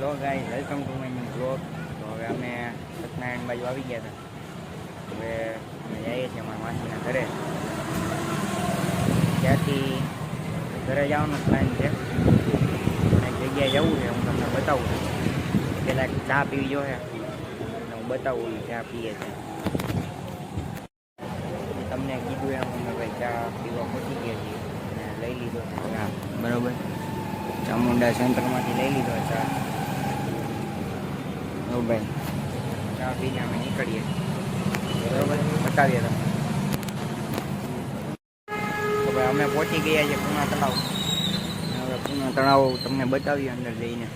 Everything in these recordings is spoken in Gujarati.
Hello guys, welcome to my new blog. તો હવે અમે સત્યનારાયણ બાજુ આવી ગયા હતા. હવે અમે જઈએ છીએ અમારા માસીના ઘરે. ત્યાંથી ઘરે જવાનો પ્લાન છે. એક જગ્યાએ જવું છે, હું તમને બતાવું છું. પહેલાં ચા પીવી જોઈએ, હું બતાવું ચા પીએ છે. તમને કીધું એમ અમે ભાઈ ચા પીવા પહોંચી ગયા છીએ અને લઈ લીધો ચા. બરાબર, ચામુંડા સેન્ટરમાંથી લઈ લીધો ચા. ઓ ભાઈ, ચા પીને અમે નીકળીએ. બરાબર, બતાવીએ તમને. તો ભાઈ અમે પહોંચી ગયા છીએ પૂના તળાવ. હવે પૂના તળાવ તમને બતાવીએ અંદર જઈને.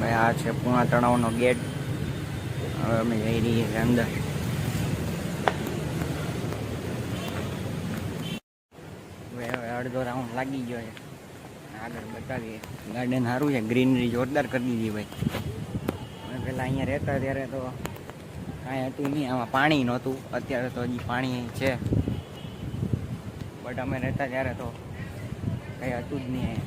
ભાઈ આ છે પૂના તળાવનો ગેટ. હવે અમે જઈ રહીએ છીએ અંદર. અડધો રાઉન્ડ લાગી ગયો છે. આગળ બતાવીએ. ગાર્ડન સારું છે, ગ્રીનરી જોરદાર કરી દીધી ભાઈ. અમે પહેલાં અહીંયા રહેતા ત્યારે તો કાંઈ હતું નહીં, આમાં પાણી નહોતું. અત્યારે તો હજી પાણી છે, બટ અમે રહેતા ત્યારે તો કંઈ હતું જ નહીં.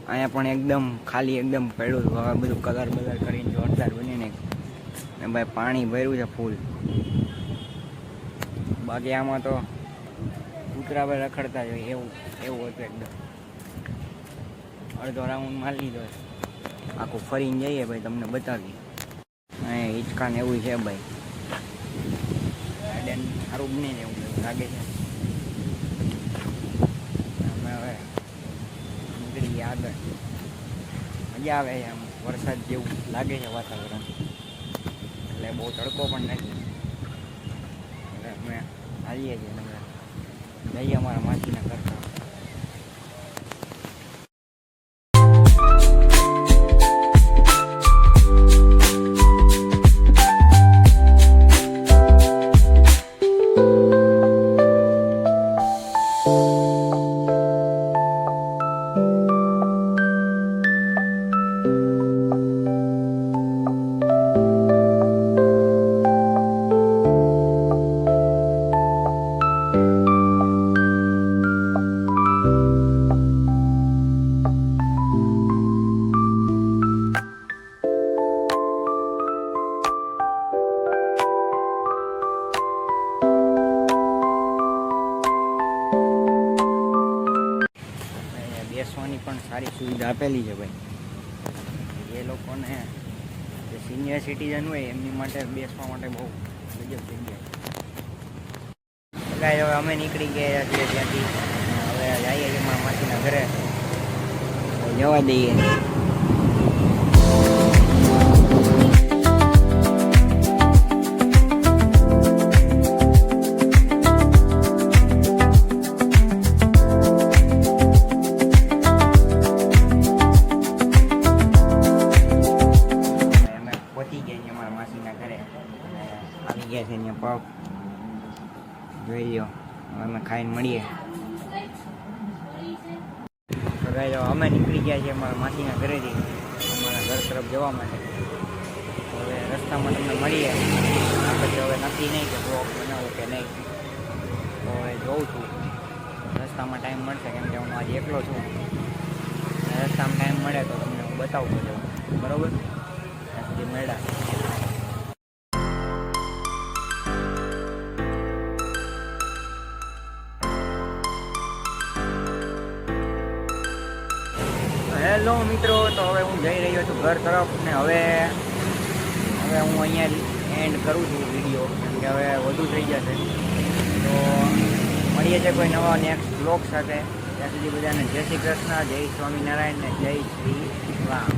અહીંયા પણ એકદમ ખાલી એકદમ પડ્યું હતું. હવે બધું કલર બલર કરીને જોરદાર બનીને ભાઈ પાણી ભર્યું છે ફૂલ. બાકી આમાં તો કૂતરા પર રખડતા જ હોય એવું હતું એકદમ. અડધો રાઉન્ડ મારી લીધો, આખું ફરીને જઈએ ભાઈ, તમને બતાવીએ. અહીં હિંચકાને એવું છે ભાઈ. ગાર્ડન સારું બને છે એવું લાગે છે. અમે હવે નીકળીએ આગળ. મજા આવે છે, આમ વરસાદ જેવું લાગે છે વાતાવરણ. એટલે બહુ તડકો પણ નથી. એટલે અમે હાલીએ છીએ જઈએ અમારા માસીના ઘર. બેસવાની પણ સારી સુવિધા આપેલી છે ભાઈ. એ લોકોને જે સિનિયર સિટીઝન હોય એમની માટે બેસવા માટે બહુ ગજબ જગ્યા. હવે અમે નીકળી ગયા છીએ ત્યાંથી. હવે જઈએ છીએ મારા માસીના ઘરે. જવા દઈએ. આવી ગયા છે અહીંયા પાવ જોઈ લો. અમે ખાઈને મળીએ. અમે નીકળી ગયા છીએ અમારા માસીના ઘરેથી અમારા ઘર તરફ જવા માટે. હવે રસ્તામાં તમને મળીએ. આપણે હવે નક્કી નહીં કે બ્લોગ બનાવું કે નહીં. તો હવે જોઉં છું રસ્તામાં ટાઈમ મળશે, કેમ કે હું આજે એકલો છું. રસ્તામાં ટાઈમ મળે તો તમને હું બતાવું છું. બરાબર, ત્યાં સુધી મળ્યા. હેલો મિત્રો, તો હવે હું જઈ રહ્યો છું ઘર તરફ. ને હવે હું અહીંયા એન્ડ કરું છું વિડીયો, કેમ કે હવે વધુ થઈ જશે. તો મળીએ છીએ કોઈ નવા નેક્સ્ટ બ્લોગ સાથે. ત્યાં સુધી બધાને જય શ્રી કૃષ્ણ, જય સ્વામિનારાયણ ને જય શ્રી રામ.